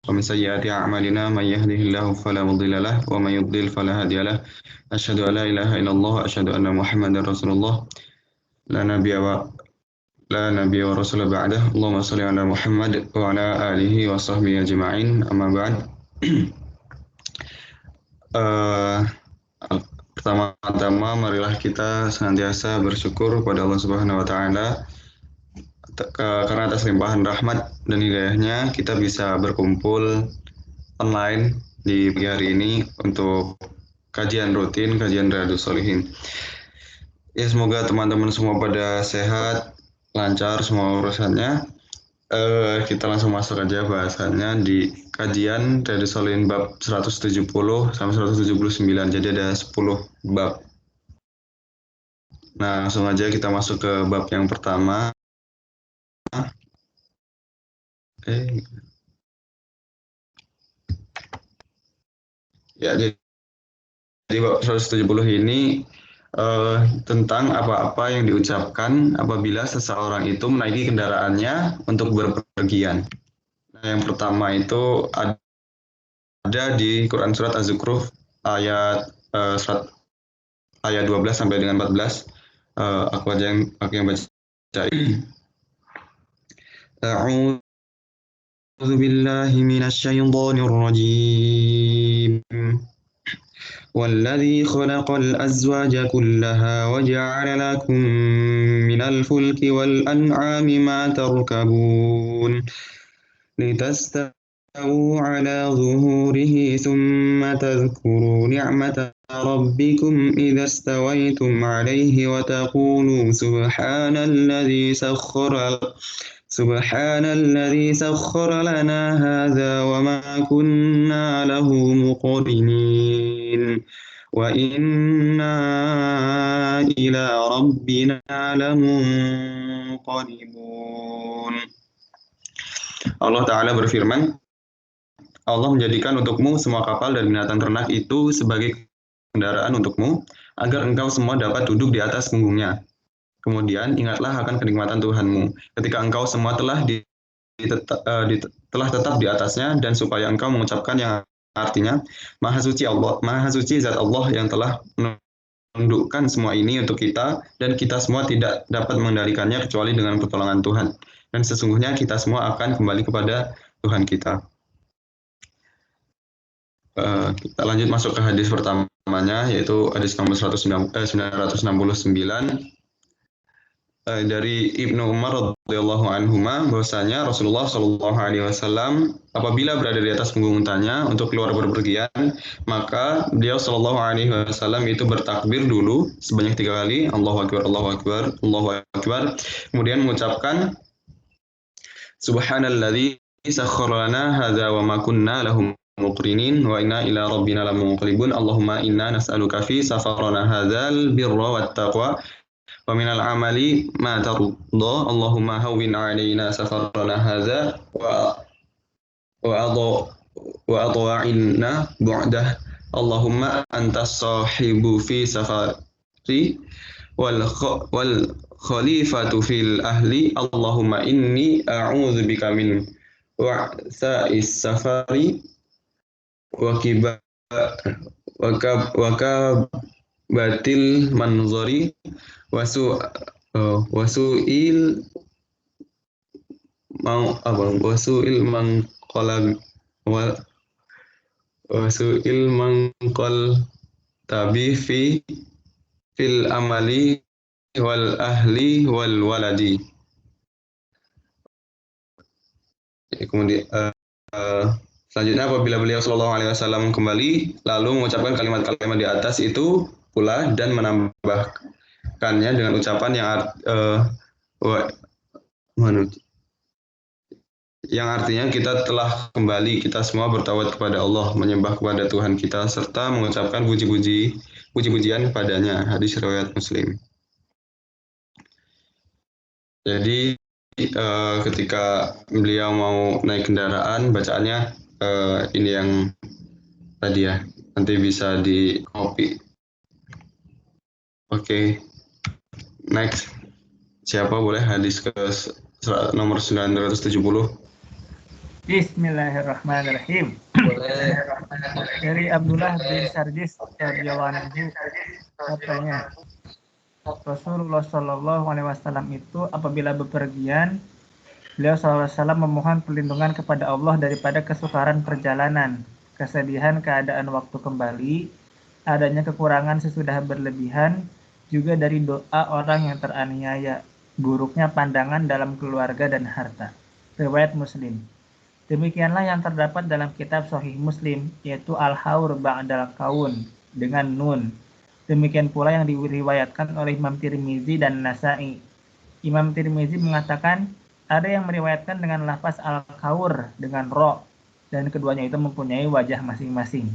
ومن سيئات أعمالنا من يهده الله فلا مضل له ومن يضلل فلا هادي له أشهد أن لا إله إلا الله أشهد أن محمدا رسول الله لا نبي لا نبي ورسول بعده اللهم صل على محمد وعلى آله وصحبه أجمعين أما بعد. Eh, Pertama-tama marilah kita senantiasa bersyukur kepada Allah Subhanahu wa taala karena atas limpahan rahmat dan hidayahnya kita bisa berkumpul online di pagi hari ini untuk kajian rutin, kajian Riyadhus Shalihin. Ya, semoga teman-teman semua pada sehat, lancar semua urusannya. Kita langsung masuk aja bahasannya di kajian Riyadhus Shalihin bab 170 sampai 179. Jadi ada 10 bab. Nah, langsung aja kita masuk ke bab yang pertama. Ya, jadi bab 170 ini tentang apa-apa yang diucapkan apabila seseorang itu menaiki kendaraannya untuk berpergian. Nah, yang pertama itu ada di Quran surat Az-Zukhruf ayat ayat 12 sampai dengan 14. Aku yang baca. A'udzu billahi minasy syaithanir rajim. والذي خلق الأزواج كلها وجعل لكم من الفلك والأنعام ما تركبون لتستووا على ظهوره ثم تذكروا نعمة ربكم إذا استويتم عليه وتقولوا سبحان الذي سخر لنا هذا وما كنا له مقرنين وإنا إلى ربنا لمنقلبون. Allah Ta'ala berfirman, Allah menjadikan untukmu semua kapal dan binatang ternak itu sebagai kendaraan untukmu, agar engkau semua dapat duduk di atas punggungnya. Kemudian ingatlah akan kenikmatan Tuhanmu, ketika engkau semua telah tetap di atasnya, dan supaya engkau mengucapkan yang artinya, Maha suci zat Allah yang telah menundukkan semua ini untuk kita, dan kita semua tidak dapat mengendalikannya kecuali dengan pertolongan Tuhan. Dan sesungguhnya kita semua akan kembali kepada Tuhan kita. Kita lanjut masuk ke hadis pertamanya, yaitu hadis nomor 969 dari Ibnu Umar radhiyallahu anhuma, bahwasanya Rasulullah Shallallahu alaihi wasallam apabila berada di atas punggung untanya untuk keluar berpergian, maka beliau Shallallahu alaihi wasallam itu bertakbir dulu sebanyak 3 kali, Allahu akbar, Allahu akbar, Allahu akbar, kemudian mengucapkan Subhanalladzi sakhkhara lana hadza wa ma kunna lahu muqrinin wa inna ila rabbina lamunqalibun. Allahumma inna nas'aluka fi safarana hadzal birra wat taqwa wa minal amali ma tarda. Allahumma hawwin 'alaina safarana hadza wa adwa'inna bu'dah. Allahumma antas sahibu fi safari wal khalifatu fil ahli. Allahumma inni a'udzubika min wa'sa'is safari wa kabatil manzari wasu'il mangqal tabi fil amali wal ahli wal waladi. Kemudian selanjutnya apabila beliau Shallallahu alaihi wasallam kembali lalu mengucapkan kalimat-kalimat di atas itu pula dan menambahkannya dengan ucapan yang artinya kita telah kembali, kita semua bertawad kepada Allah, menyembah kepada Tuhan kita, serta mengucapkan puji-pujian padanya. Hadis riwayat Muslim. Jadi ketika beliau mau naik kendaraan, bacaannya ini yang tadi ya, nanti bisa di copy. Oke. Next. Siapa boleh hadis ke nomor 970? Bismillahirrahmanirrahim. Boleh. Dari Abdullah bin Sarjis radhiyallahu anhu katanya, Rasulullah Shallallahu Alaihi Wasallam itu apabila bepergian, beliau SAW memohon perlindungan kepada Allah daripada kesukaran perjalanan, kesedihan keadaan waktu kembali, adanya kekurangan sesudah berlebihan, juga dari doa orang yang teraniaya, buruknya pandangan dalam keluarga dan harta. Riwayat Muslim. Demikianlah yang terdapat dalam kitab Sahih Muslim, yaitu Al-Haur Ba'dal Kaun dengan nun. Demikian pula yang diriwayatkan oleh Imam Tirmizi dan Nasa'i. Imam Tirmizi mengatakan ada yang meriwayatkan dengan lafaz Al-Kaur dengan ro, dan keduanya itu mempunyai wajah masing-masing.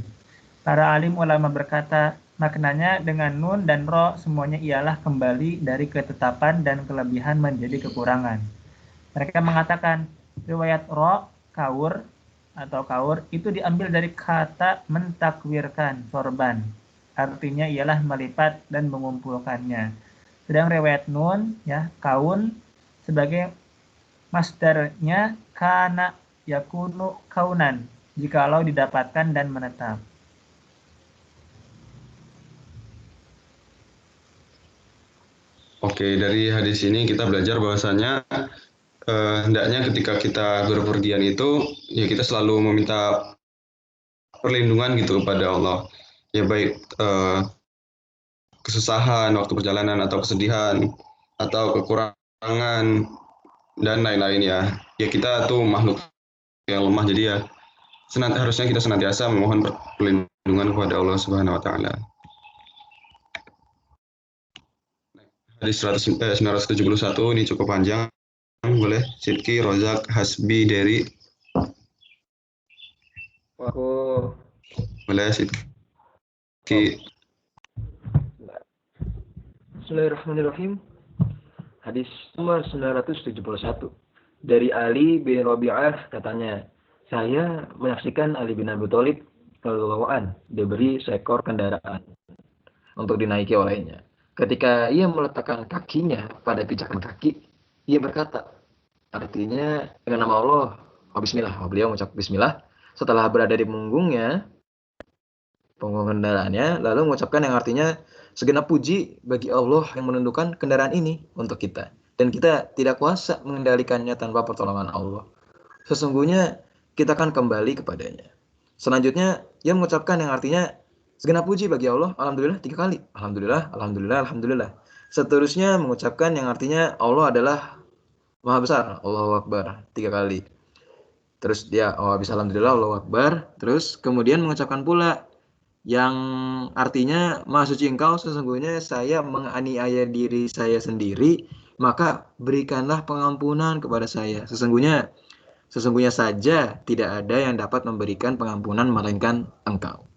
Para alim ulama berkata, maknanya dengan nun dan ro semuanya ialah kembali dari ketetapan dan kelebihan menjadi kekurangan. Mereka mengatakan riwayat ro, kaur atau kaur itu diambil dari kata mentakwirkan, sorban. Artinya ialah melipat dan mengumpulkannya. Sedang riwayat nun, ya, kaun sebagai masdarnya kana yakunu kaunan, jikalau didapatkan dan menetap. Oke, dari hadis ini kita belajar bahwasanya hendaknya ketika kita berpergian itu ya kita selalu meminta perlindungan gitu kepada Allah. Ya baik kesusahan waktu perjalanan atau kesedihan atau kekurangan dan lain-lain ya. Ya kita tuh makhluk yang lemah jadi ya harusnya kita senantiasa memohon perlindungan kepada Allah Subhanahu wa taala. Hadis 971 ini cukup panjang. Boleh Sidki Rozak Hasbi dari Aku boleh Sidki. Bismillahirrahmanirrahim. Hadis nomor 971. Dari Ali bin Rabi'ah katanya, saya menyaksikan Ali bin Abi Thalib radhiyallahu an diberi seekor kendaraan untuk dinaiki olehnya. Ketika ia meletakkan kakinya pada pijakan kaki, ia berkata, artinya dengan nama Allah, bismillah. Beliau mengucap bismillah setelah berada di punggungnya, punggung kendaraannya, lalu mengucapkan yang artinya segenap puji bagi Allah yang menundukkan kendaraan ini untuk kita. Dan kita tidak kuasa mengendalikannya tanpa pertolongan Allah. Sesungguhnya kita akan kembali kepadanya. Selanjutnya, ia mengucapkan yang artinya segenap puji bagi Allah, alhamdulillah 3 kali. Alhamdulillah, alhamdulillah, alhamdulillah. Seterusnya mengucapkan yang artinya Allah adalah Maha Besar, Allahu Akbar 3 kali. Terus dia bisa alhamdulillah, Allahu Akbar. Terus kemudian mengucapkan pula yang artinya Maha Suci Engkau, sesungguhnya saya menganiaya diri saya sendiri, maka berikanlah pengampunan kepada saya. Sesungguhnya saja tidak ada yang dapat memberikan pengampunan melainkan Engkau.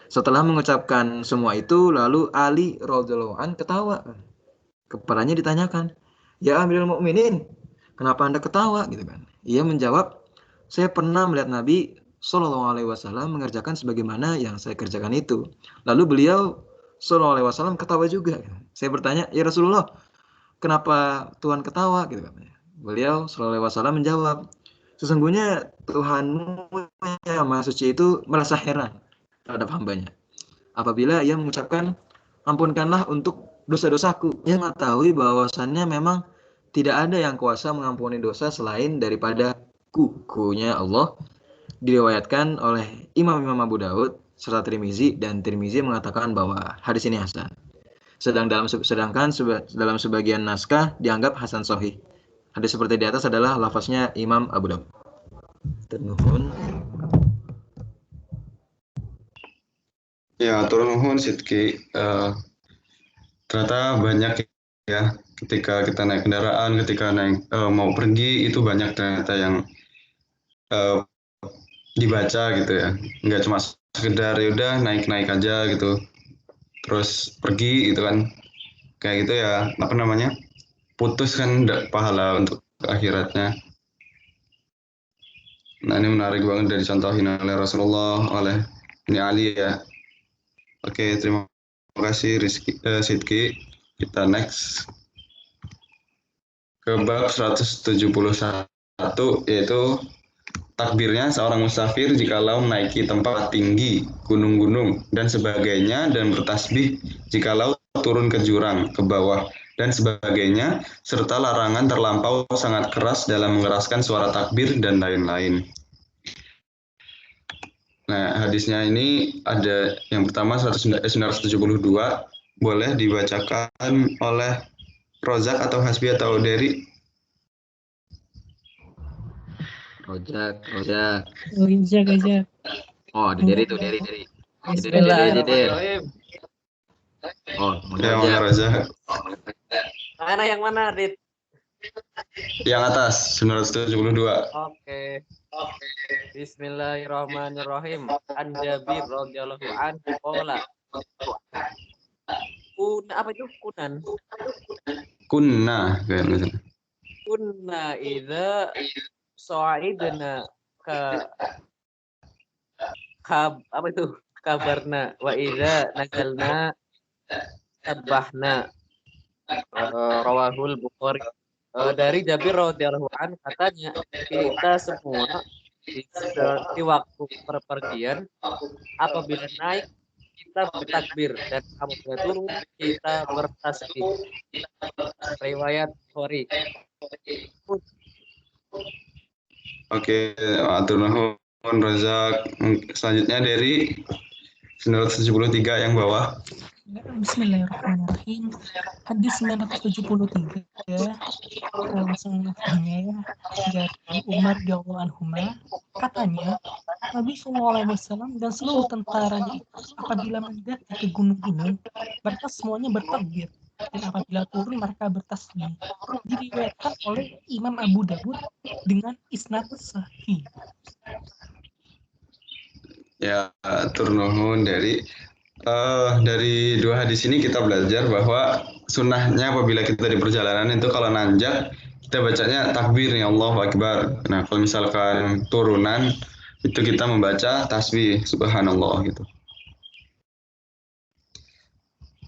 Setelah mengucapkan semua itu, lalu Ali radhiyallahu an ketawa. Kepalanya ditanyakan, "Ya Amirul Mukminin, kenapa Anda ketawa?" gitu kan. Ia menjawab, "Saya pernah melihat Nabi Shallallahu Alaihi Wasallam mengerjakan sebagaimana yang saya kerjakan itu." Lalu beliau Shallallahu Alaihi Wasallam ketawa juga. Saya bertanya, "Ya Rasulullah, kenapa Tuhan ketawa?" gitu kan. Beliau Shallallahu Alaihi Wasallam menjawab, "Sesungguhnya Tuhanmu yang Maha Suci itu merasa heran terhadap hambanya apabila ia mengucapkan ampunkanlah untuk dosa-dosaku. Ia mengetahui bahwasannya memang tidak ada yang kuasa mengampuni dosa selain daripada kukunya Allah. Diriwayatkan oleh Imam Abu Daud serta Tirmizi, dan Tirmizi mengatakan bahwa hadis ini hasan. Sedangkan dalam sebagian naskah dianggap hasan sahih. Hadis seperti di atas adalah lafaznya Imam Abu Daud. Ternuhun. Ya, turun nuhun Sidki. Ternyata banyak ya ketika kita naik kendaraan, ketika mau pergi itu banyak ternyata yang uh, dibaca gitu ya. Nggak cuma sekedar ya udah naik-naik aja gitu. Terus pergi gitu kan. Kayak gitu ya, apa namanya? Putus kan pahala untuk akhiratnya. Nah, ini menarik banget dari contohin oleh Rasulullah, oleh ini Ali ya. Oke, terima kasih Sidki. Kita next ke bab 171 yaitu takbirnya seorang musafir jikalau menaiki tempat tinggi, gunung-gunung, dan sebagainya, dan bertasbih jikalau turun ke jurang, ke bawah, dan sebagainya, serta larangan terlampau sangat keras dalam mengeraskan suara takbir, dan lain-lain. Nah, hadisnya ini ada yang pertama 972, boleh dibacakan oleh Rozak atau Hasbi atau Dery. Rojak. Gajak. Oh, ada Deri tuh, Deri. Deri aja, Der. Bismillahirrahmanirrahim. Oh, Ya, mana Rozak? Mana yang mana, Dit? Yang atas, 972. Oke. Bismillahirrahmanirrahim. An Jabir radhiyallahu anhu qala. Apa itu? Kunna, kayaknya. Kunna idza sa'idna apa itu? Kabarna wa idza nazalna sabbahna. Rawahul Bukhari. Dari Jabir radhiyallahu anhu katanya, kita semua di waktu perpergian apabila naik kita bertakbir dan apabila turun kita bertasbih. Riwayat Bukhari. Oke, atur nuhun Rozak. Selanjutnya dari 973 yang bawah. Bismillahirrahmanirrahim. Hadis 973 langsung lafaznya ya, dari Umar radhiyallahu anhu katanya Nabi SAW dan seluruh tentaranya itu apabila mendaki ke gunung-gunung mereka semuanya bertakbir dan apabila turun mereka bertasbih. Diriwayatkan oleh Imam Abu Dawud dengan isnad sahih. Ya, atur nuhun dari dua hadis ini kita belajar bahwa sunnahnya apabila kita di perjalanan itu kalau nanjak kita bacanya takbir ya Allahu Akbar. Nah, kalau misalkan turunan itu kita membaca tasbih subhanallah gitu.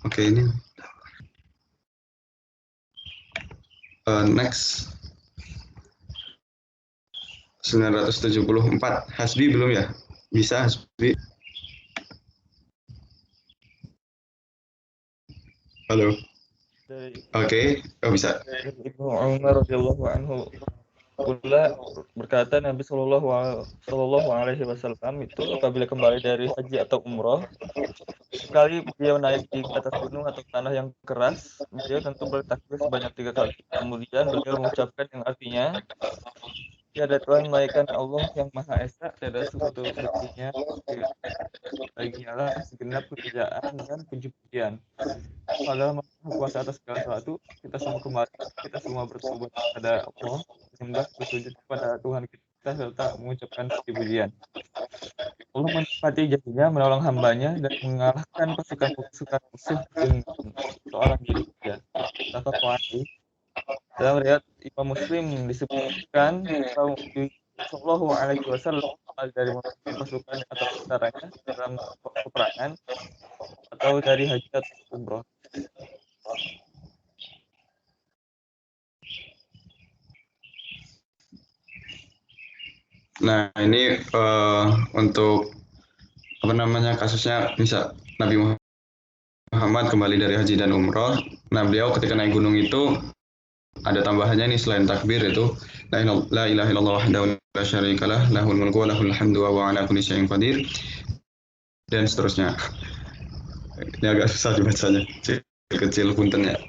Oke, ini next 974. Hasbi belum ya? Bisa Hasbi? Halo. Oke, bisa. Ibnu Umar radhiyallahu anhu berkata Nabi Shallallahu Alaihi Wasallam itu apabila kembali dari haji atau umroh, sekali beliau naik di atas gunung atau tanah yang keras, beliau tentu bertakbir sebanyak 3 kali. Kemudian beliau mengucapkan yang artinya, tiada Tuhan melainkan Allah yang Maha Esa, tiada sekutu baginya, baginya segenap pekerjaan dan puji-pujian. Pada kuasa atas segala sesuatu, kita semua bertobat kepada Allah, sembah bersujud kepada Tuhan kita serta mengucapkan puji-pujian. Allah menepati janjinya menolong hambanya dan mengalahkan pasukan-pasukan musuh dengan seorang diri saja. Dalam riwayat Imam Muslim disebutkan Sallallahu Alaihi Wasallam dari memimpin pasukan atau tentaranya dalam peperangan atau dari haji atau umroh. Nah, ini untuk kasusnya bisa Nabi Muhammad kembali dari haji dan umroh. Nah, beliau ketika naik gunung itu ada tambahannya nih selain takbir itu la ilaha illallah wahdahu la syarikalah lahul mulku wa lahul hamdu wa ala kulli syai'in qadir dan seterusnya. Ini agak susah dibacanya, kecil punten ya.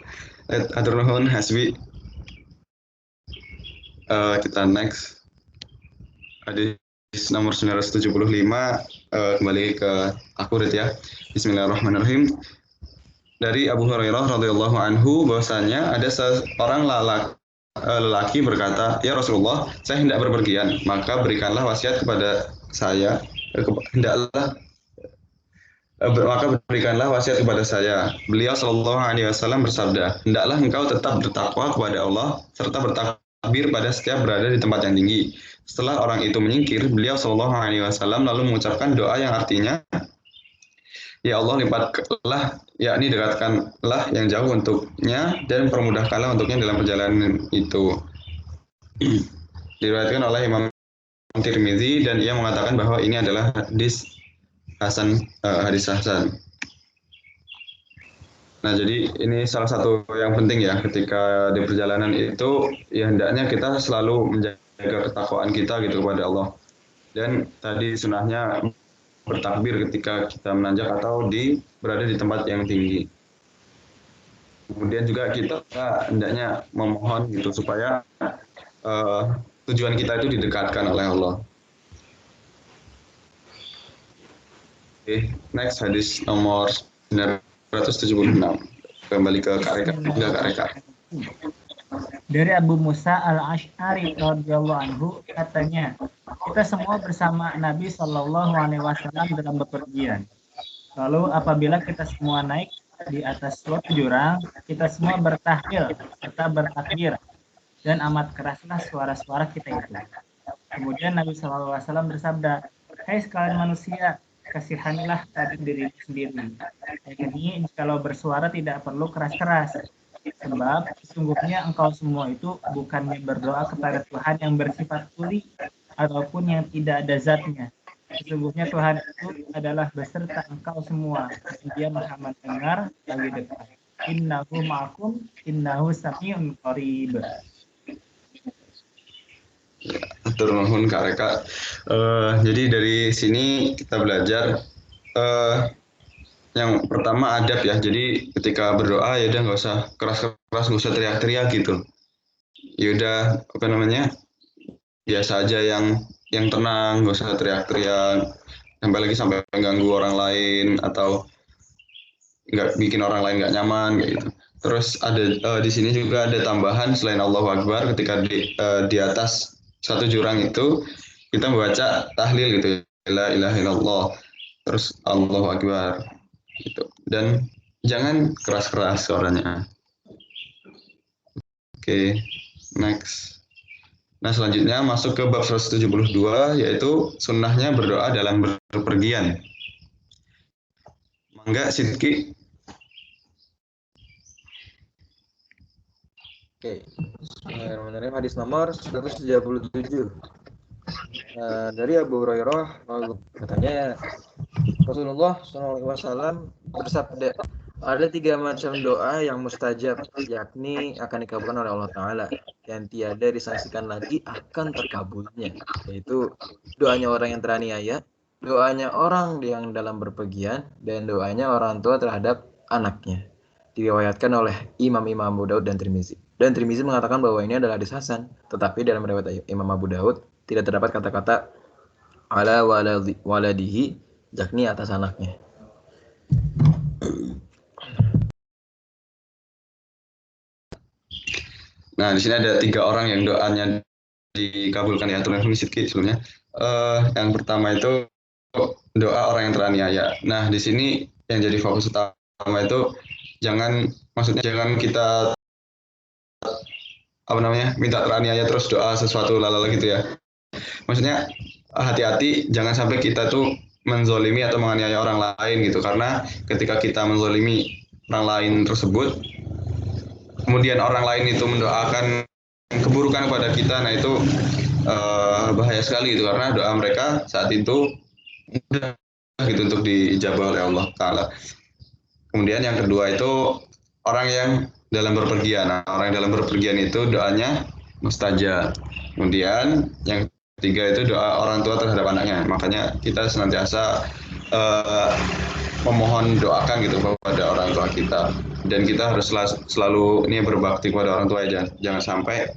Atur nuhun Hasbi. Kita next. Hadis nomor 975, kembali ke aku ya. Bismillahirrahmanirrahim. Dari Abu Hurairah radhiyallahu anhu bahwasanya ada seorang lelaki berkata, "Ya Rasulullah, saya hendak berpergian, maka berikanlah wasiat kepada saya, maka berikanlah wasiat kepada saya." Beliau Shallallahu Alaihi Wasallam bersabda, "Hendaklah engkau tetap bertakwa kepada Allah serta bertakbir pada setiap berada di tempat yang tinggi." Setelah orang itu menyingkir, beliau Shallallahu Alaihi Wasallam lalu mengucapkan doa yang artinya, "Ya Allah, lipatlah, yakni dekatkanlah yang jauh untuknya dan permudahkanlah untuknya dalam perjalanan itu." Diriwayatkan oleh Imam Tirmidzi dan ia mengatakan bahwa ini adalah hadis hasan. Nah, jadi ini salah satu yang penting ya ketika di perjalanan itu ya hendaknya kita selalu menjaga ketakwaan kita gitu kepada Allah. Dan tadi sunahnya bertakbir ketika kita menanjak atau berada di tempat yang tinggi. Kemudian juga kita hendaknya memohon gitu supaya tujuan kita itu didekatkan oleh Allah. Oke, next hadis nomor 976. Kembali ke Kak Reka. Dari Abu Musa al-Ash'ari radhiyallahu anhu katanya, kita semua bersama Nabi Shallallahu Alaihi Wasallam dalam bepergian. Lalu apabila kita semua naik di atas suatu jurang, kita semua bertahlil serta bertakbir dan amat keraslah suara-suara kita itu. Kemudian Nabi Shallallahu Alaihi Wasallam bersabda, "Hai sekalian manusia, kasihanilah terhadap diri sendiri. Yakni kalau bersuara tidak perlu keras-keras. Sebab sesungguhnya engkau semua itu bukannya berdoa kepada Tuhan yang bersifat tuli ataupun yang tidak ada zatnya. Sesungguhnya Tuhan itu adalah beserta engkau semua. Dia maha mendengar lagi dekat. Innahu ma'akum, innahu sami'un qarib." Atur nuhun Kak Reka. Jadi dari sini kita belajar yang pertama adab ya. Jadi ketika berdoa ya udah nggak usah keras-keras, nggak usah teriak-teriak gitu. Ya udah biasa aja yang tenang, nggak usah teriak-teriak. Sampai mengganggu orang lain atau nggak bikin orang lain nggak nyaman kayak gitu. Terus ada di sini juga ada tambahan selain Allahu Akbar ketika di atas satu jurang itu kita membaca tahlil gitu, la ilaha illallah, terus Allahu Akbar gitu. Dan jangan keras-keras suaranya. Oke, next. Nah, selanjutnya masuk ke bab 172 yaitu sunnahnya berdoa dalam berpergian. Mangga Sidki. Oke, Bismillahirrahmanirrahim. Hadis nomor 137. Dari Abu Hurairah katanya Rasulullah SAW bersabda, ada 3 macam doa yang mustajab, yakni akan dikabulkan oleh Allah Ta'ala, yang tiada disangsikan lagi akan terkabulnya, yaitu doanya orang yang teraniaya, doanya orang yang dalam berpergian, dan doanya orang tua terhadap anaknya. Diriwayatkan oleh Imam Abu Daud dan Tirmizi. Dan Tirmizi mengatakan bahwa ini adalah hadis hasan, tetapi dalam riwayat Imam Abu Daud tidak terdapat kata-kata ala waladihi, yakni atas anaknya. Nah, di sini ada 3 orang yang doanya dikabulkan ya, turun Sidki sebelumnya. Yang pertama itu doa orang yang teraniaya. Nah, di sini yang jadi fokus utama itu jangan kita minta teraniaya terus doa sesuatu lalala gitu ya. Maksudnya hati-hati jangan sampai kita tuh menzolimi atau menganiaya orang lain gitu, karena ketika kita menzolimi orang lain tersebut kemudian orang lain itu mendoakan keburukan kepada kita, nah itu bahaya sekali gitu, karena doa mereka saat itu mudah gitu untuk dijabah oleh Allah Ta'ala. Kemudian yang kedua itu orang yang dalam berpergian. Nah, orang yang dalam berpergian itu doanya mustajab. Kemudian yang ketiga itu doa orang tua terhadap anaknya. Makanya kita senantiasa memohon doakan gitu kepada orang tua kita. Dan kita harus selalu ini berbakti kepada orang tua ya. Jangan sampai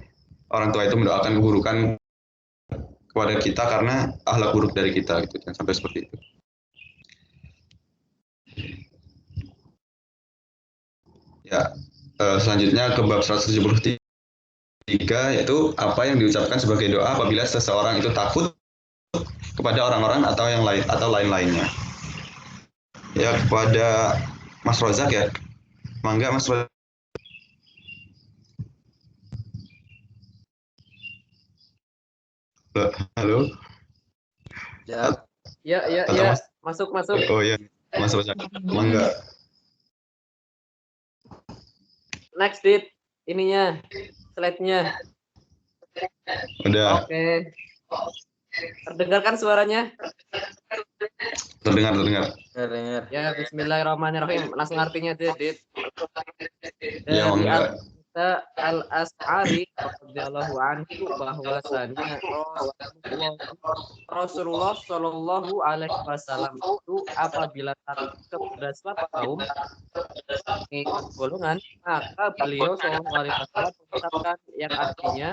orang tua itu mendoakan keburukan kepada kita karena akhlak buruk dari kita gitu. Jangan sampai seperti itu. Ya, selanjutnya ke bab 173 yaitu apa yang diucapkan sebagai doa apabila seseorang itu takut kepada orang-orang atau yang lain atau lain-lainnya. Ya, kepada Mas Rozak ya. Mangga Mas Rozak. Halo. Ya. Masuk. Oh iya, Mas Rozak. Mangga. Next Dit, ininya, slide-nya. Udah. Oke. Terdengarkan suaranya? Terdengar. Dengar. Ya, bismillahirrahmanirrahim. Langsung artinya, Dit. Ya, Dari mangga. Abu Al-As'ari radhiyallahu anhu bahwasanya Rasulullah Shallallahu alaihi wasallam itu apabila takut kepada suatu kaum golongan, maka beliau Shallallahu alaihi wasallam mengucapkan yang artinya,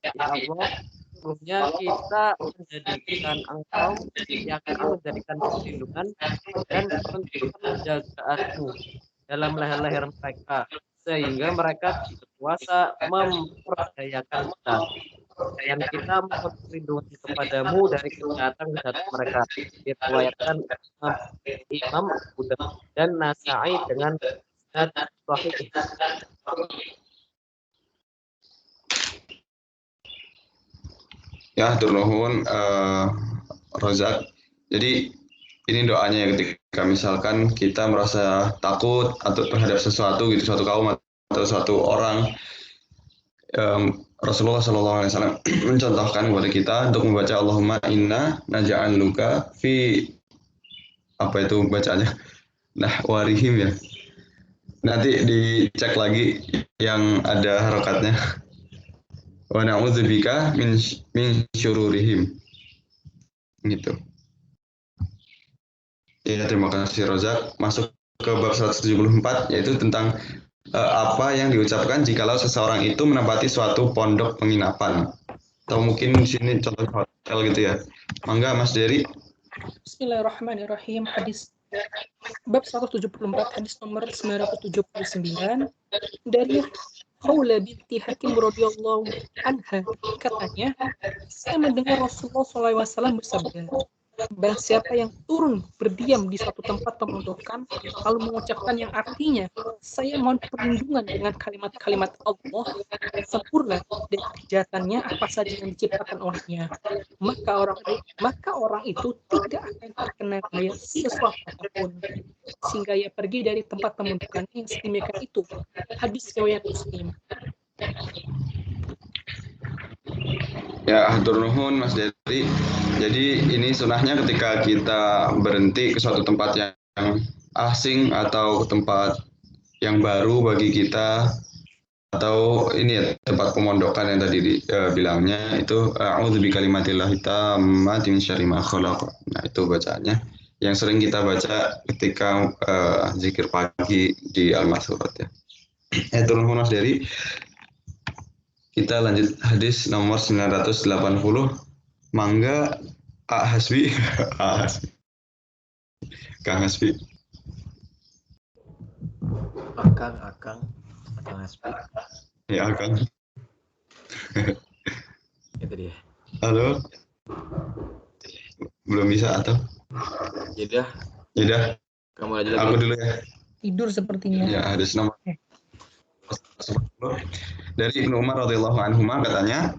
ya Allah, sesungguhnya kita menjadikan engkau yakni menjadikan perlindungan dan penjagaanmu dalam leher-leher mereka sehingga mereka berkuasa memperdayakan kita dan kita mohon perlindungan kepadamu dari kejahatan mereka. Diriwayatkan Imam Abu Dawud dan Nasai dengan sanad sahih. Ya, hatur nuhun Rozak. Jadi ini doanya ya ketika misalkan kita merasa takut atau terhadap sesuatu gitu, suatu kaum atau suatu orang, Rasulullah SAW mencontohkan kepada kita untuk membaca Allahumma inna naja'aluka fi apa itu bacaannya? Nah, warihim ya. Nanti dicek lagi yang ada harokatnya. Wa na'udzubika min syururihim. Gitu. Ya, terima kasih Rozak. Masuk ke bab 174 yaitu tentang apa yang diucapkan jikalau seseorang itu menempati suatu pondok penginapan. Atau mungkin di sini contoh hotel gitu ya. Mangga Mas Dery. Bismillahirrahmanirrahim. Hadis bab 174 hadis nomor 979 dari Khawla binti Hakim radhiyallahu anha, katanya, saya mendengar Rasulullah SAW bersabda, barang siapa yang turun berdiam di suatu tempat pemondokan lalu mengucapkan yang artinya, saya mohon perlindungan dengan kalimat-kalimat Allah sempurna dari kejahatannya apa saja yang diciptakan olehnya, maka orang itu tidak akan terkena bahaya sesuatu apapun sehingga ia pergi dari tempat pemondokan yang sedemikian itu. Hadis riwayat Muslim. Ya, hatur nuhun Mas Dery. Jadi ini sunahnya ketika kita berhenti ke suatu tempat yang asing atau ke tempat yang baru bagi kita, atau ini ya tempat pemondokan yang tadi bilangnya itu a'udzu bikalimatillahi tammati min syarri ma khalaq. Nah, itu bacaannya yang sering kita baca ketika zikir pagi di Al-Masurat ya. Hatur nuhun Mas Dery. Kita lanjut hadis nomor 980. Mangga Hasbi. Kang Hasbi. Akang Hasbi. Ya, Kang. Itu dia. Halo. Belum bisa atau? Yaudah, kamu aja lagi. Aku dulu ya. Tidur sepertinya. Ya, hadis nomor 10 dari Ibnu Umar radhiyallahu anhu katanya,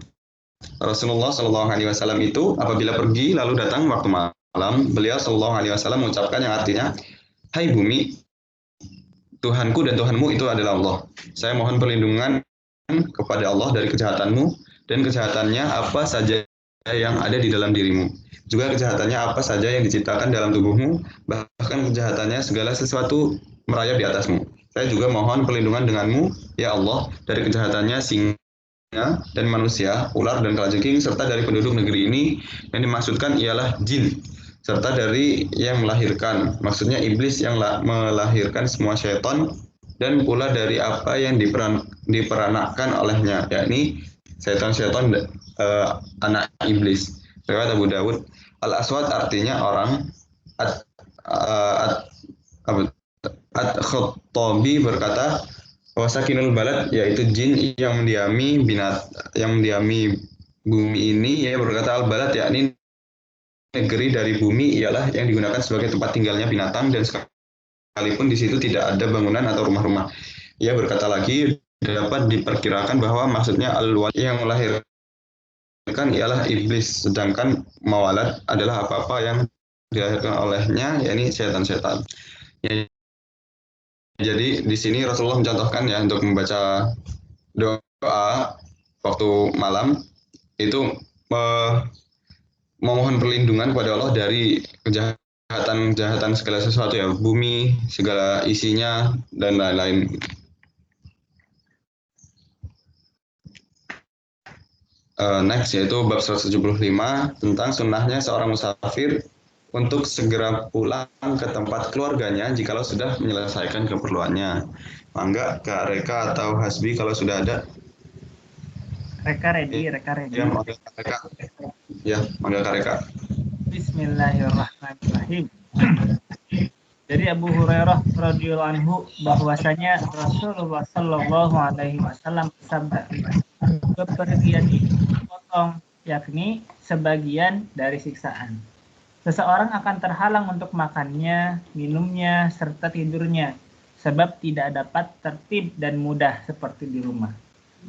Rasulullah Shallallahu alaihi wasallam itu apabila pergi lalu datang waktu malam, beliau Shallallahu alaihi wasallam mengucapkan yang artinya, hai bumi, Tuhanku dan Tuhanmu itu adalah Allah. Saya mohon perlindungan kepada Allah dari kejahatanmu dan kejahatannya apa saja yang ada di dalam dirimu. Juga kejahatannya apa saja yang diciptakan dalam tubuhmu, bahkan kejahatannya segala sesuatu merayap di atasmu. Saya juga mohon perlindungan denganmu, ya Allah, dari kejahatannya singa dan manusia, ular dan kalajengking, serta dari penduduk negeri ini. Yang dimaksudkan ialah jin, serta dari yang melahirkan, maksudnya iblis yang melahirkan semua syaitan, dan pula dari apa yang diperanakkan olehnya, yakni syaitan-syaitan anak iblis. Riwayat Abu Dawud. Al-Aswad artinya orang. At-Khattabi berkata, wasakinul balad yaitu jin yang mendiami bumi ini. Ya, berkata al-balad yakni negeri dari bumi ialah yang digunakan sebagai tempat tinggalnya binatang dan sekalipun di situ tidak ada bangunan atau rumah-rumah. Ia berkata lagi, dapat diperkirakan bahwa maksudnya al-walad yang melahirkan ialah iblis, sedangkan mawalad adalah apa-apa yang dilahirkan olehnya, yakni setan-setan. Ya, jadi di sini Rasulullah mencontohkan ya untuk membaca doa waktu malam itu memohon perlindungan kepada Allah dari kejahatan segala sesuatu ya, bumi, segala isinya, dan lain-lain. Next yaitu bab 175 tentang sunnahnya seorang musafir untuk segera pulang ke tempat keluarganya jikalau sudah menyelesaikan keperluannya. Mangga Kak Reka atau Hasbi kalau sudah ada. Reka ready. Ya, mangga Kak Reka. Ya, mangga Kak Reka. Bismillahirrahmanirrahim. Dari Abu Hurairah radhiyallahu anhu bahwasanya Rasulullah Shallallahu alaihi wasallam bersabda, bepergian itu potong, yakni sebagian dari siksaan. Seseorang akan terhalang untuk makannya, minumnya, serta tidurnya, sebab tidak dapat tertib dan mudah seperti di rumah.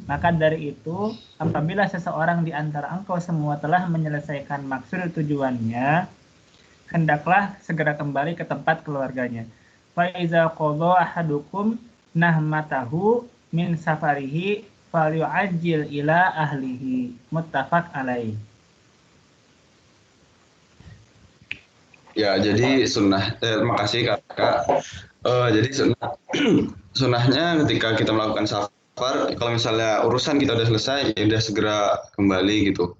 Maka dari itu, apabila seseorang di antara engkau semua telah menyelesaikan maksud tujuannya, hendaklah segera kembali ke tempat keluarganya. Fa iza qadha ahadukum nahmatahu min safarihi falyu'ajjil ila ahlihi. Muttafaq alaih. Ya, jadi sunnah. Terima kasih Kakak. Jadi sunnahnya ketika kita melakukan safar, kalau misalnya urusan kita udah selesai, ya udah segera kembali gitu.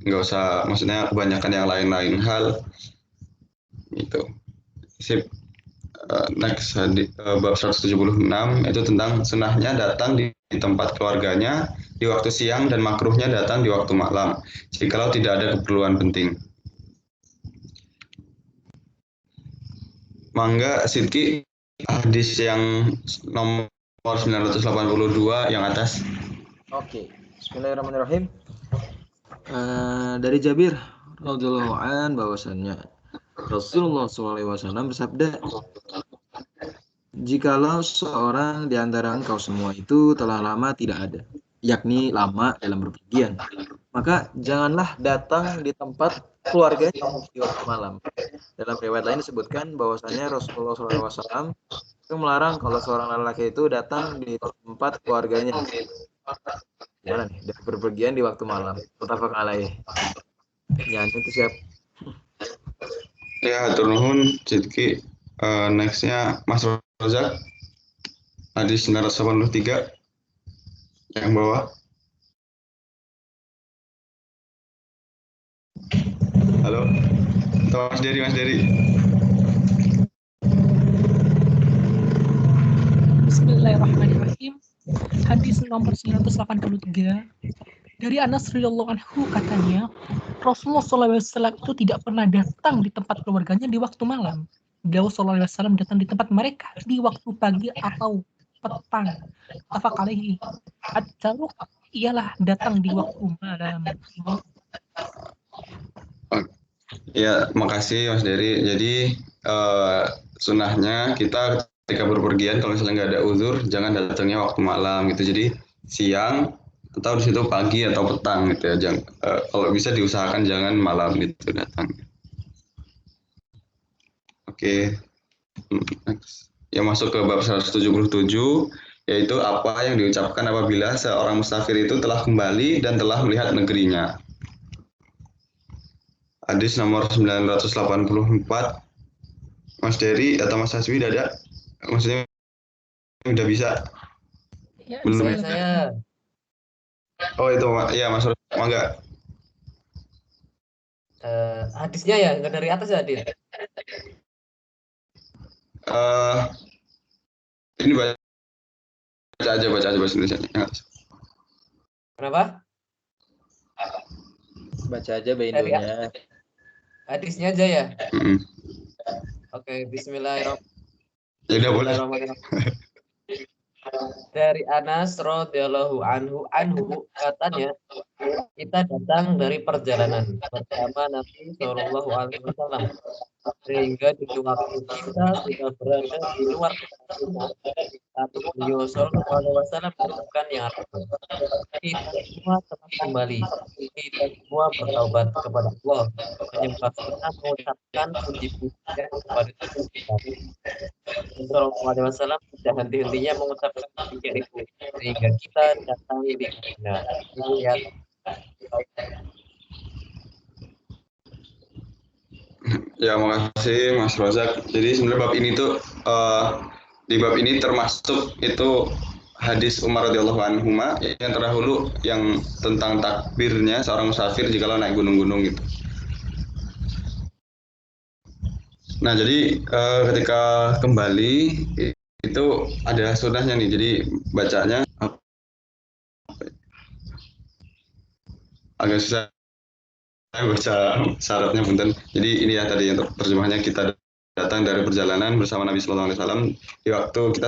Nggak usah, maksudnya kebanyakan yang lain-lain hal. Gitu. Sip. Next, bab 176 itu tentang sunnahnya datang di tempat keluarganya di waktu siang dan makruhnya datang di waktu malam, jikalau tidak ada keperluan penting. Mangga Sidki, hadis yang nomor 982 yang atas. Oke. Bismillahirrahmanirrahim. Dari Jabir radhiyallahu an bahwasannya Rasulullah SAW bersabda, jikalau seorang di antara engkau semua itu telah lama tidak ada, yakni lama dalam berpergian, maka janganlah datang di tempat keluarganya di waktu malam. Dalam riwayat lain disebutkan bahwasanya Rasulullah SAW itu melarang kalau seorang lelaki itu datang di tempat keluarganya. Gimana nih? Dari berpergian di waktu malam. Muttafaq alaih. Ya, itu siap. Ya, hatur nuhun Sidki. Nextnya Mas Rozak, hadis 983 yang bawah. Halo, Mas Dery. Bismillahirrahmanirrahim. Hadis nomor 983 dari Anas radhiyallahu anhu katanya, Rasulullah SAW itu tidak pernah datang di tempat keluarganya di waktu malam. Beliau SAW datang di tempat mereka di waktu pagi atau petang. Muttafaq alaihi. At-taruq ialah datang di waktu malam. Ya, makasih Mas Dery. Jadi sunnahnya kita ketika berpergian kalau misalnya nggak ada uzur, jangan datangnya waktu malam gitu. Jadi siang atau di situ pagi atau petang gitu ya. Kalau bisa diusahakan jangan malam gitu datang. Oke. Next. Ya, masuk ke bab 177, yaitu apa yang diucapkan apabila seorang musafir itu telah kembali dan telah melihat negerinya. Hadis nomor 984. Mas Dery atau Mas Hasbi udah ada? Maksudnya udah bisa? Ya, Belum. Saya. Oh itu, ya Mas Rozak, mangga. Hadisnya ya, nggak dari atas ya, Adit? Ini baca aja bahasa Indonesia. Kenapa? Baca aja Indonya. Hadisnya aja ya. Mm-hmm. Oke, Bismillahirrahmanirrahim. Ya udah boleh. Dari Anas radhiyallahu anhu katanya, kita datang dari perjalanan bersama Nabi Shallallahu alaihi wasallam sehingga di waktu kita sudah berada di luar rumah, tapi beliau Shallallahu alaihi wasallam melakukan yang ada. Kita semua telah kembali, kita semua bertaubat kepada Allah, menyembah kita, mengucapkan puji-pujian kepada kita. Shallallahu alaihi wasallam tidak henti-hentinya mengucapkan demikian itu sehingga kita datang di Madinah. Ya, makasih Mas Rozak. Jadi sebenarnya bab ini tuh di bab ini termasuk itu hadis Umar radhiyallahu anhu yang terdahulu yang tentang takbirnya seorang musafir jikalau naik gunung-gunung gitu. Nah, jadi ketika kembali itu ada sunnahnya nih. Jadi bacanya agak susah saya baca syaratnya punten. Jadi ini ya tadi untuk terjemahannya, kita datang dari perjalanan bersama Nabi Sallallahu Alaihi Wasallam di waktu kita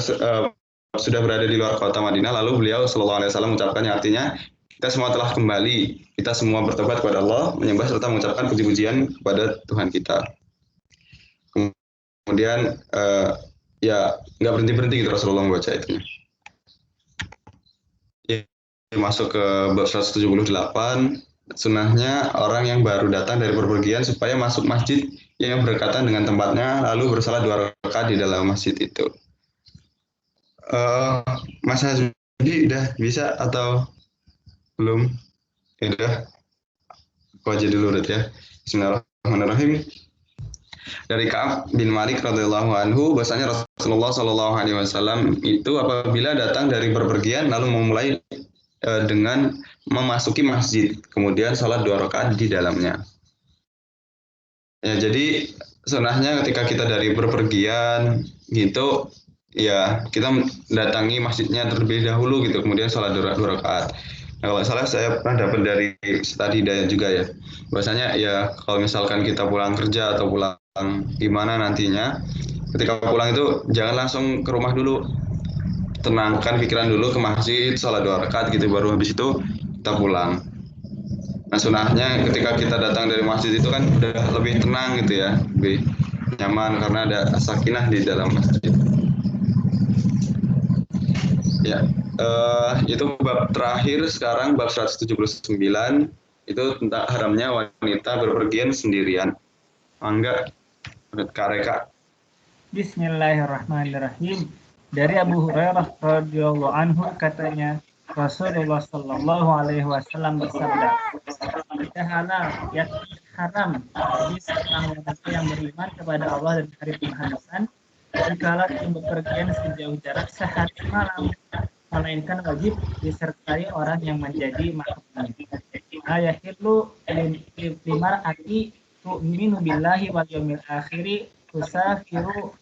sudah berada di luar kota Madinah. Lalu beliau Sallallahu Alaihi Wasallam mengucapkannya, artinya kita semua telah kembali, kita semua bertobat kepada Allah, menyembah serta mengucapkan puji-pujian kepada Tuhan kita. Kemudian ya nggak berhenti gitu Rasulullah membaca itu. Ya, masuk ke bab 178. Sunnahnya orang yang baru datang dari bepergian supaya masuk masjid yang berdekatan dengan tempatnya lalu bersalat 2 rakaat di dalam masjid itu. Mas Hazmi udah bisa atau belum? Ya udah, aku aja dulu ya. Bismillahirrahmanirrahim. Dari Ka'ab bin Malik radhiyallahu anhu, bahwasanya Rasulullah Shallallahu Alaihi Wasallam itu apabila datang dari bepergian lalu memulai dengan memasuki masjid, kemudian sholat 2 rakaat di dalamnya. Ya, jadi sunnahnya ketika kita dari bepergian gitu, ya kita datangi masjidnya terlebih dahulu gitu, kemudian sholat 2 rakaat. Nah, kalau salah saya pernah dapat dari Ustadz Hidayat juga ya, bahwasanya ya kalau misalkan kita pulang kerja atau pulang gimana nantinya, ketika pulang itu jangan langsung ke rumah dulu, tenangkan pikiran dulu ke masjid, sholat 2 rakaat gitu, baru habis itu kita pulang. Nah, sunahnya ketika kita datang dari masjid itu kan udah lebih tenang gitu ya, lebih nyaman karena ada sakinah di dalam masjid. Ya, itu bab terakhir. Sekarang bab 179 itu tentang haramnya wanita berpergian sendirian. Mangga, Kak Reka. Bismillahirrahmanirrahim. Dari Abu Hurairah radhiyallahu anhu katanya, Rasulullah Shallallahu Alaihi Wasallam bersabda, tidak halal, yakni haram bagi seorang wanita yang beriman kepada Allah dan hari pembalasan jikalau yang bepergian sejauh jarak sehari malam, melainkan wajib disertai orang yang menjadi mahramnya. Ayahillu limar'ati tu'minu billahi wal yawmil akhiri tusafiru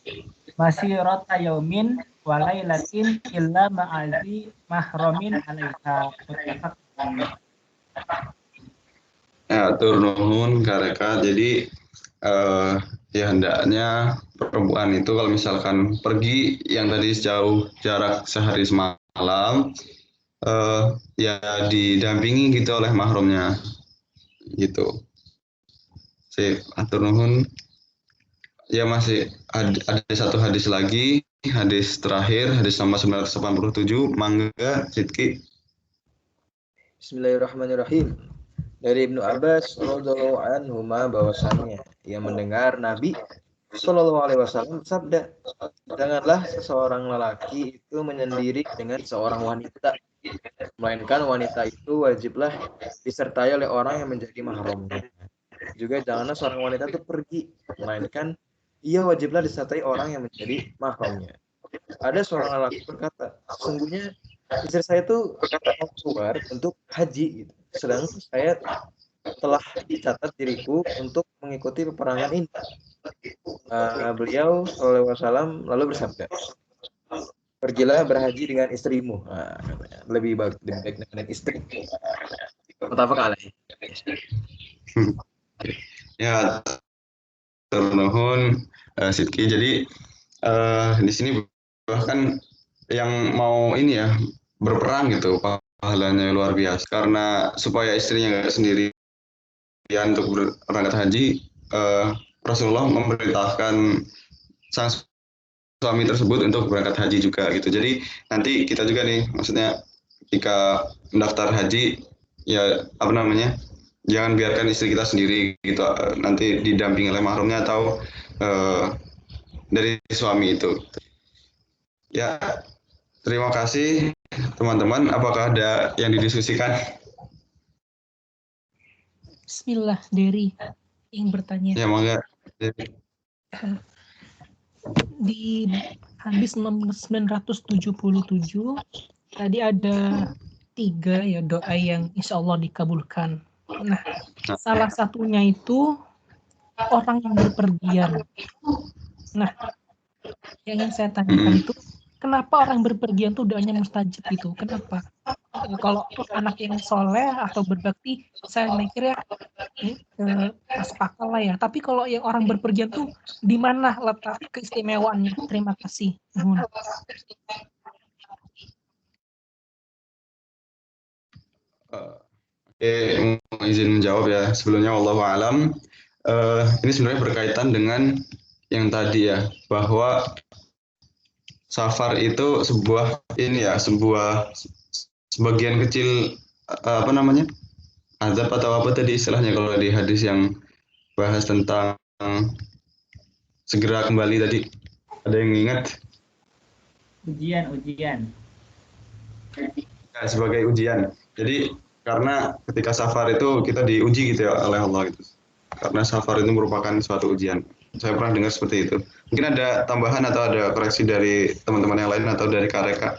masirata yaumin walailatin illa ma'azi mahramin alaiha. Ya, turun Kak. Jadi ya hendaknya perempuan itu kalau misalkan pergi yang tadi sejauh jarak sehari semalam, ya didampingi gitu oleh mahramnya gitu. Atur nuhun. Ya, masih ada satu hadis lagi, hadis terakhir, hadis nomor 987. Mangga Sidki. Bismillahirrahmanirrahim. Dari Ibnu Abbas radhiyallahu anhu bahwasannya ia mendengar Nabi Shallallahu Alaihi Wasallam bersabda, janganlah seseorang lelaki itu menyendiri dengan seorang wanita, melainkan wanita itu wajiblah disertai oleh orang yang menjadi mahramnya. Juga janganlah seorang wanita itu pergi, melainkan ia wajiblah disertai orang yang menjadi mahramnya. Ada seorang lelaki berkata, sesungguhnya istri saya itu mau keluar untuk haji gitu. Sedangkan saya telah dicatat diriku untuk mengikuti peperangan ini. Beliau Shallallahu Alaihi Wasallam lalu bersabda, pergilah berhaji dengan istrimu. Lebih baik dengan istri. Muttafaq alaih. Ya, ternuhun Sidki. Jadi di sini bahkan yang mau ini ya berperang gitu pahalanya luar biasa, karena supaya istrinya nggak sendirian untuk berangkat haji, Rasulullah memerintahkan sang suami tersebut untuk berangkat haji juga gitu. Jadi nanti kita juga nih, maksudnya ketika mendaftar haji ya jangan biarkan istri kita sendiri gitu, nanti didampingi oleh mahramnya atau dari suami itu. Ya, terima kasih teman-teman. Apakah ada yang didiskusikan? Bismillah, Dery yang bertanya. Ya, mangga Di hadis 977 tadi ada 3 ya doa yang insya Allah dikabulkan. Nah, salah satunya itu orang yang berpergian. Nah, yang ingin saya tanyakan itu, kenapa orang berpergian tuh doanya mustajab itu? Kenapa? Kalau anak yang soleh atau berbakti, saya mikir ya masuk akal lah ya. Tapi kalau yang orang berpergian tuh di mana letak keistimewaannya? Terima kasih. Nuhun. Oke, mau izin menjawab ya. Sebelumnya wallahu alam. Ini sebenarnya berkaitan dengan yang tadi ya, bahwa safar itu sebuah sebagian kecil apa namanya? Azab atau apa tadi istilahnya kalau di hadis yang bahas tentang segera kembali tadi. Ada yang ingat? Ujian. Ya, sebagai ujian. Jadi karena ketika safar itu kita diuji gitu ya oleh Allah gitu. Karena safar itu merupakan suatu ujian. Saya pernah dengar seperti itu. Mungkin ada tambahan atau ada koreksi dari teman-teman yang lain atau dari Kak Reka?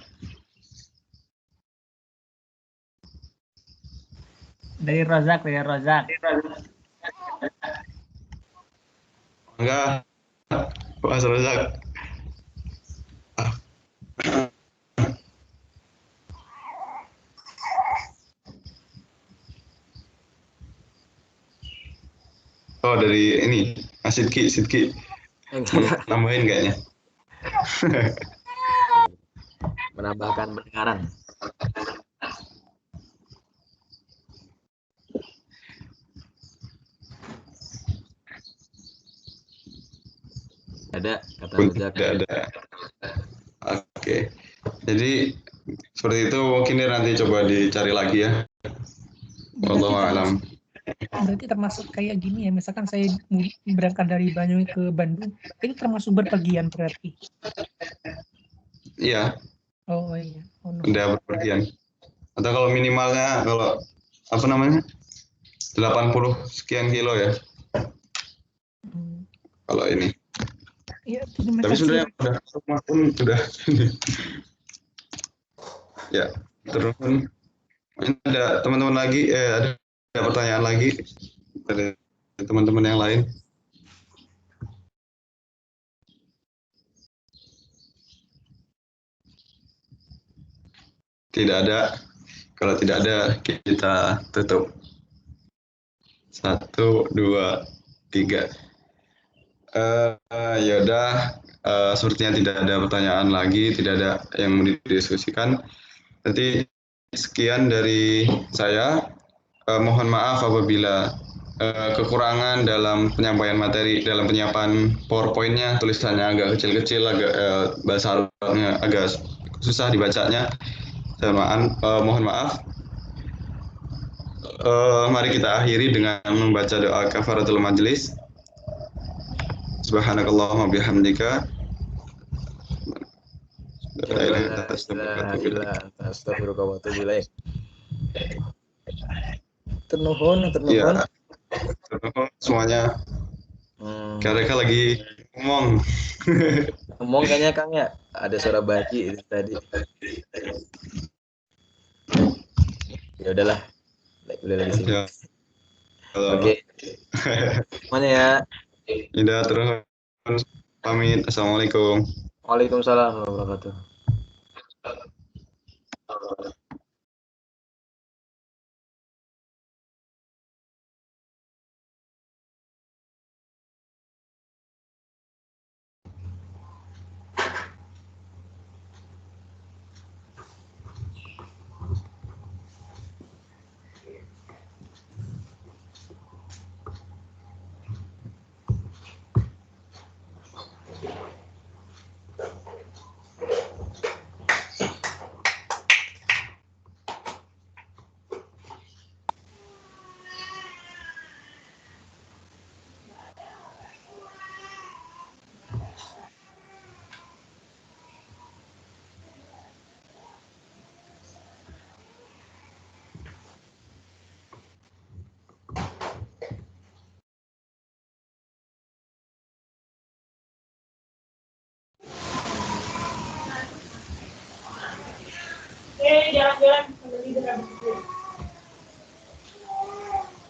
Dari Rozak. Enggak, Mas Razak. Oh, dari ini, Mas Sidki. Nambahin kayaknya. Menambahkan pendengaran. Ada kata Rozak. Ada. Oke. Jadi seperti itu mungkin nanti coba dicari lagi ya. Wallahu alam. Berarti termasuk kayak gini ya, misalkan saya berangkat dari Banyuwangi ke Bandung, itu termasuk berpergian berarti? Iya. Oh iya. Oh, no. Udah berpergian. Atau kalau minimalnya kalau apa namanya? 80 sekian kilo ya. Kalau ini. Ya, tapi sebenarnya udah rumah pun sudah ya terus ada teman-teman lagi ada pertanyaan lagi dari teman-teman yang lain. Tidak ada. Kalau tidak ada kita tutup. 1, 2, 3. Yaudah, sepertinya tidak ada pertanyaan lagi, tidak ada yang mau didiskusikan. Nanti sekian dari saya. Mohon maaf apabila kekurangan dalam penyampaian materi, dalam penyiapan PowerPoint-nya, tulisannya agak kecil-kecil, agak bahasa Arabnya agak susah dibacanya. Mohon maaf. Mari kita akhiri dengan membaca doa kafaratul majlis. Subhanakallahumma bihamdika. Ternuhun. Ya, ternuhun semuanya. Karena lagi ngomong kayaknya Kang ya, ada suara baji itu tadi. Ya udahlah, udah lagi sini. Ya. Oke. Semuanya ya. Indah terus pamit. Assalamualaikum. Waalaikumsalam warahmatullahi wabarakatuh.